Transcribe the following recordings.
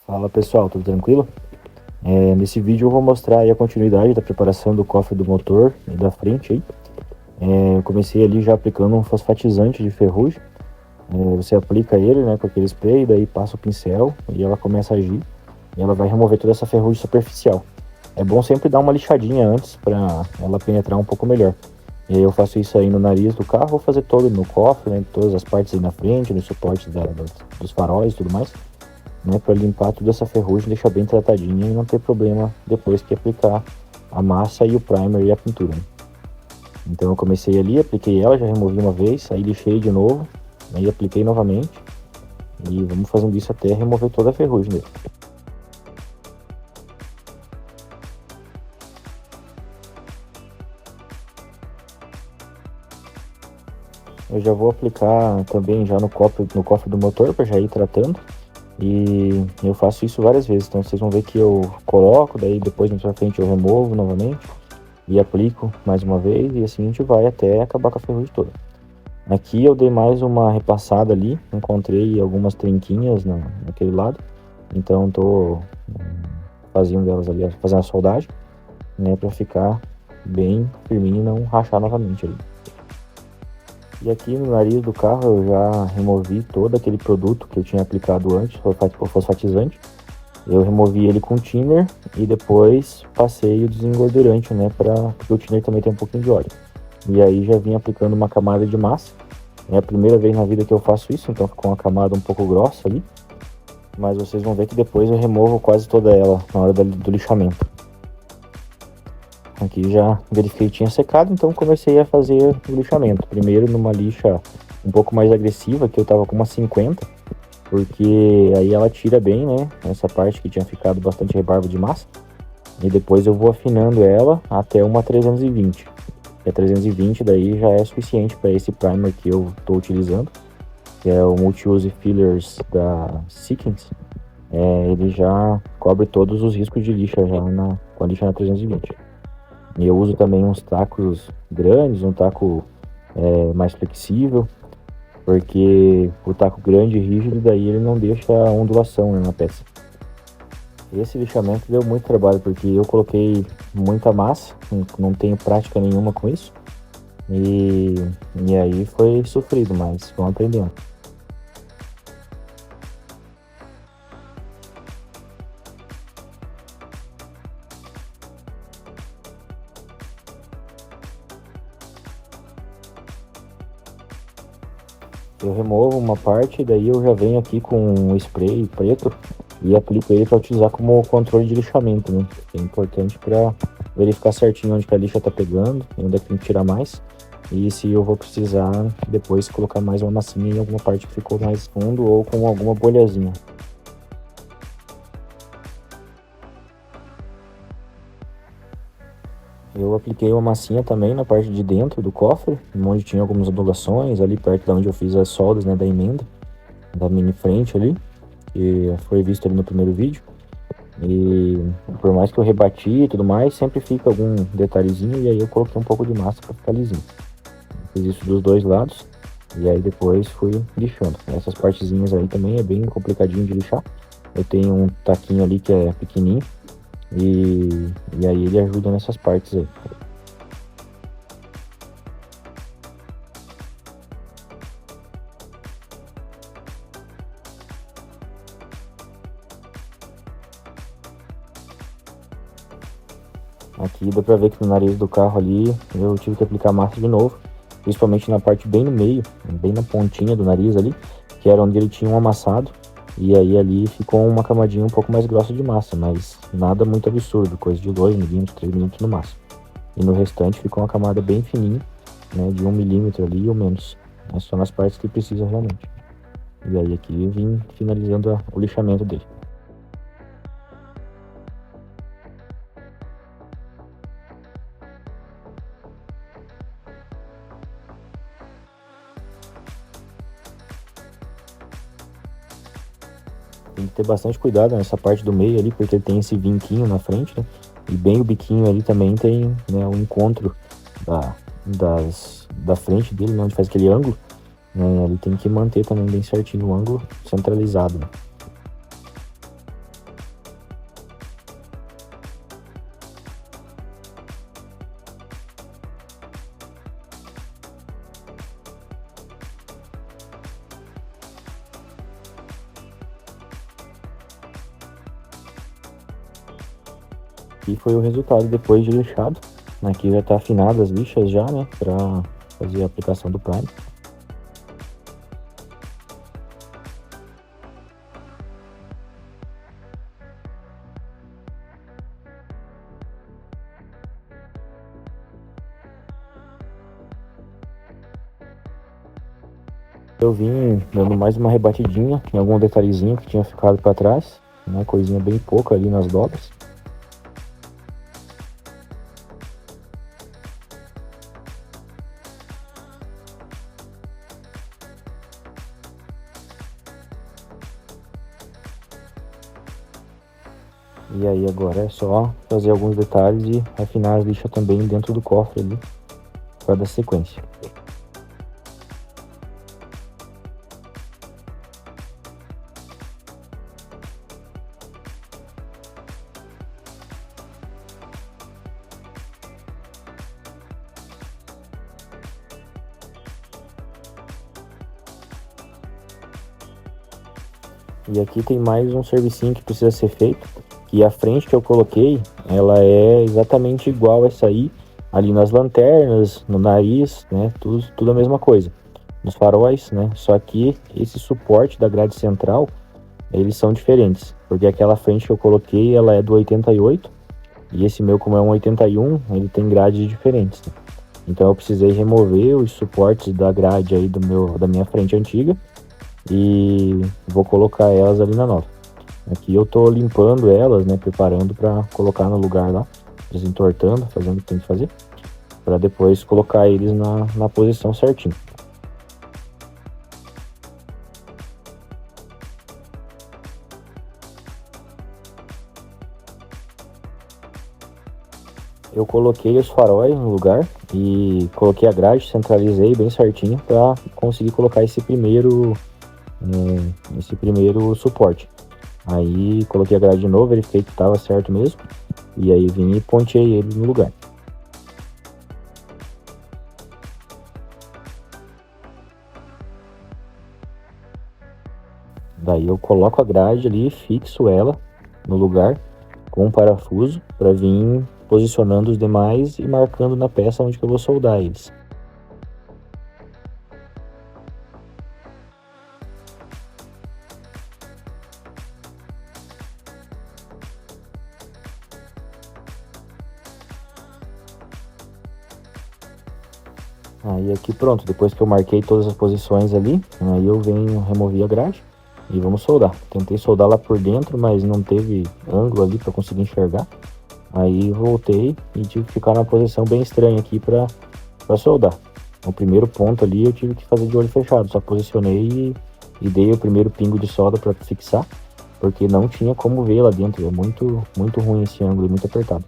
Fala pessoal, tudo tranquilo? Nesse vídeo eu vou mostrar aí a continuidade da preparação do cofre do motor e da frente aí. Eu comecei ali já aplicando um fosfatizante de ferrugem. Você aplica ele, né, com aquele spray, daí passa o pincel e ela começa a agir. E ela vai remover toda essa ferrugem superficial. É bom sempre dar uma lixadinha antes para ela penetrar um pouco melhor. E aí eu faço isso aí no nariz do carro, vou fazer todo no cofre, né, todas as partes aí na frente, nos suportes dos faróis e tudo mais, né, para limpar toda essa ferrugem, deixar bem tratadinha e não ter problema depois que aplicar a massa e o primer e a pintura, né? Então eu comecei ali, apliquei ela, já removi uma vez, aí lixei de novo, aí apliquei novamente e vamos fazendo isso até remover toda a ferrugem dele. Eu já vou aplicar também já no cofre do motor para já ir tratando. E eu faço isso várias vezes, então vocês vão ver que eu coloco, daí depois mais pra frente eu removo novamente e aplico mais uma vez e assim a gente vai até acabar com a ferrugem toda. Aqui eu dei mais uma repassada ali, encontrei algumas trinquinhas naquele lado, então tô fazendo elas ali, fazendo a soldagem, né, para ficar bem firminho e não rachar novamente ali. E aqui no nariz do carro eu já removi todo aquele produto que eu tinha aplicado antes, o fosfatizante. Eu removi ele com thinner e depois passei o desengordurante, né, porque o thinner também tem um pouquinho de óleo. E aí já vim aplicando uma camada de massa. É a primeira vez na vida que eu faço isso, então ficou uma camada um pouco grossa ali. Mas vocês vão ver que depois eu removo quase toda ela na hora do lixamento. Aqui já verifiquei que tinha secado, então comecei a fazer o lixamento. Primeiro numa lixa um pouco mais agressiva, que eu tava com uma 50, porque aí ela tira bem, né, essa parte que tinha ficado bastante rebarba de massa. E depois eu vou afinando ela até uma 320. E a 320 daí já é suficiente para esse primer que eu estou utilizando, que é o Multi-Use Fillers da Sikkens. Ele já cobre todos os riscos de lixa já com a lixa na 320. E eu uso também uns tacos grandes, um taco mais flexível, porque o taco grande e rígido daí ele não deixa ondulação, né, na peça. Esse lixamento deu muito trabalho, porque eu coloquei muita massa, não tenho prática nenhuma com isso, e aí foi sofrido, mas vamos aprendendo. Eu removo uma parte, daí eu já venho aqui com um spray preto e aplico ele para utilizar como controle de lixamento, né? É importante para verificar certinho onde que a lixa está pegando, onde é que tem que tirar mais, e se eu vou precisar depois colocar mais uma massinha em alguma parte que ficou mais fundo ou com alguma bolhazinha. Eu apliquei uma massinha também na parte de dentro do cofre, onde tinha algumas ondulações, ali perto de onde eu fiz as soldas, né, da emenda, da mini frente ali, que foi visto ali no primeiro vídeo. E por mais que eu rebati e tudo mais, sempre fica algum detalhezinho, e aí eu coloquei um pouco de massa para ficar lisinho. Fiz isso dos dois lados, e aí depois fui lixando. Essas partezinhas aí também é bem complicadinho de lixar. Eu tenho um taquinho ali que é pequenininho, e aí ele ajuda nessas partes aí. Aqui dá pra ver que no nariz do carro ali eu tive que aplicar massa de novo, principalmente na parte bem no meio, bem na pontinha do nariz ali, que era onde ele tinha um amassado. E aí ali ficou uma camadinha um pouco mais grossa de massa, mas nada muito absurdo, coisa de 2 milímetros, 3 milímetros no máximo. E no restante ficou uma camada bem fininha, né, de 1 milímetro ali ou menos. É só nas partes que precisa realmente. E aí aqui eu vim finalizando o lixamento dele. Tem que ter bastante cuidado nessa parte do meio ali, porque ele tem esse vinquinho na frente, né? E bem o biquinho ali também tem, né, o encontro da frente dele, né, onde faz aquele ângulo, né? Ele tem que manter também bem certinho o ângulo centralizado, né? E foi o resultado depois de lixado. Aqui já tá afinado as lixas já, né, para fazer a aplicação do primer. Eu vim dando mais uma rebatidinha em algum detalhezinho que tinha ficado para trás, né, coisinha bem pouca ali nas dobras. E aí agora é só fazer alguns detalhes e afinar as lixas também dentro do cofre ali, para dar sequência. E aqui tem mais um servicinho que precisa ser feito, que a frente que eu coloquei, ela é exatamente igual a essa aí, ali nas lanternas, no nariz, né, tudo a mesma coisa, nos faróis, né, só que esse suporte da grade central, eles são diferentes, porque aquela frente que eu coloquei, ela é do 88, e esse meu, como é um 81, ele tem grades diferentes, né? Então eu precisei remover os suportes da grade aí da minha frente antiga, e vou colocar elas ali na nova. Aqui eu tô limpando elas, né, preparando para colocar no lugar lá, desentortando, fazendo o que tem que fazer, para depois colocar eles na posição certinho. Eu coloquei os faróis no lugar e coloquei a grade, centralizei bem certinho para conseguir colocar esse primeiro suporte. Aí coloquei a grade de novo, verifiquei que estava certo mesmo, e aí vim e ponteei ele no lugar. Daí eu coloco a grade ali, fixo ela no lugar com um parafuso para vir posicionando os demais e marcando na peça onde que eu vou soldar eles. Aí aqui pronto, depois que eu marquei todas as posições ali, aí eu venho, removi a grade e vamos soldar. Tentei soldar lá por dentro, mas não teve ângulo ali para conseguir enxergar. Aí voltei e tive que ficar numa posição bem estranha aqui para soldar. O primeiro ponto ali eu tive que fazer de olho fechado, só posicionei e dei o primeiro pingo de solda para fixar, porque não tinha como ver lá dentro, é muito ruim esse ângulo, muito apertado.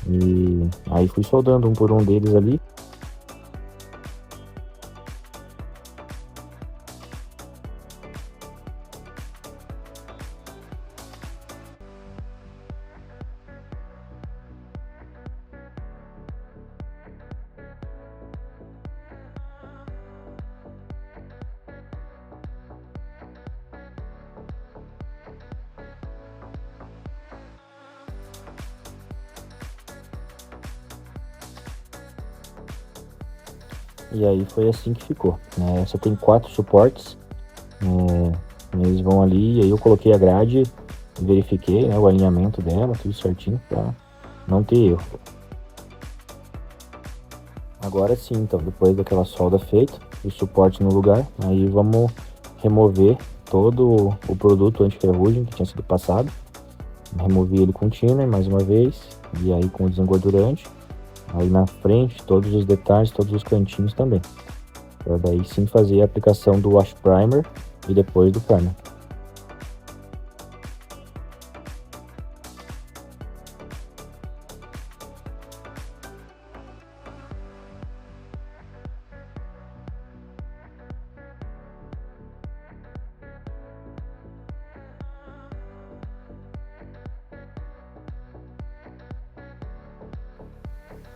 E aí fui soldando um por um deles ali. E aí foi assim que ficou, né? Essa tem 4 suportes, eles vão ali, e aí eu coloquei a grade, verifiquei, né, o alinhamento dela, tudo certinho, para não ter erro. Agora sim, então, depois daquela solda feita, o suporte no lugar, aí vamos remover todo o produto anti-ferrugem que tinha sido passado. Removi ele com thinner mais uma vez, e aí com o desengordurante. Aí na frente, todos os detalhes, todos os cantinhos também. Para daí sim fazer a aplicação do wash primer e depois do primer.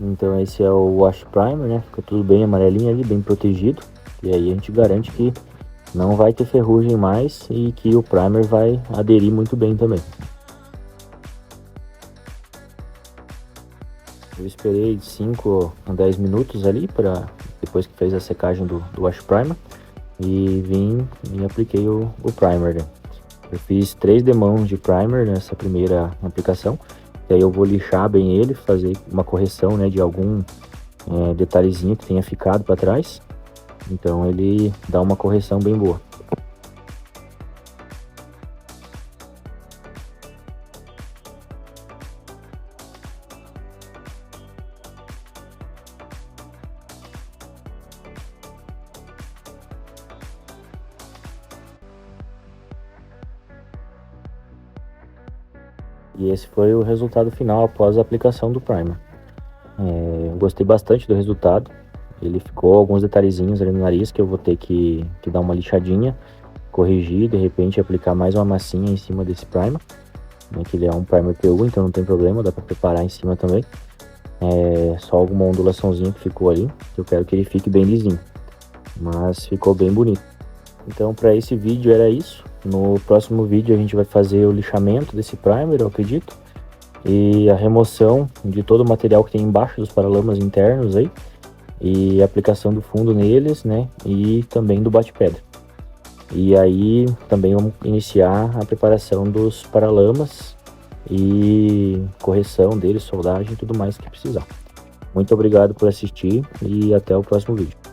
Então esse é o wash primer, né? Fica tudo bem amarelinho ali, bem protegido. E aí a gente garante que não vai ter ferrugem mais e que o primer vai aderir muito bem também. Eu esperei 5 a 10 minutos ali, depois que fez a secagem do Wash Primer, e vim e apliquei o primer, né? Eu fiz 3 demãos de primer nessa primeira aplicação, e aí eu vou lixar bem ele, fazer uma correção, né, de algum detalhezinho que tenha ficado para trás. Então ele dá uma correção bem boa. E esse foi o resultado final após a aplicação do primer. Eu gostei bastante do resultado. Ele ficou alguns detalhezinhos ali no nariz que eu vou ter que dar uma lixadinha, corrigir, de repente aplicar mais uma massinha em cima desse primer, né, que ele é um primer PU, então não tem problema, dá para preparar em cima também. Só alguma ondulaçãozinha que ficou ali, que eu quero que ele fique bem lisinho, mas ficou bem bonito. Então para esse vídeo era isso. No próximo vídeo a gente vai fazer o lixamento desse primer, eu acredito, e a remoção de todo o material que tem embaixo dos paralamas internos aí, e a aplicação do fundo neles, né, e também do bate-pedra. E aí também vamos iniciar a preparação dos paralamas e correção deles, soldagem e tudo mais que precisar. Muito obrigado por assistir e até o próximo vídeo.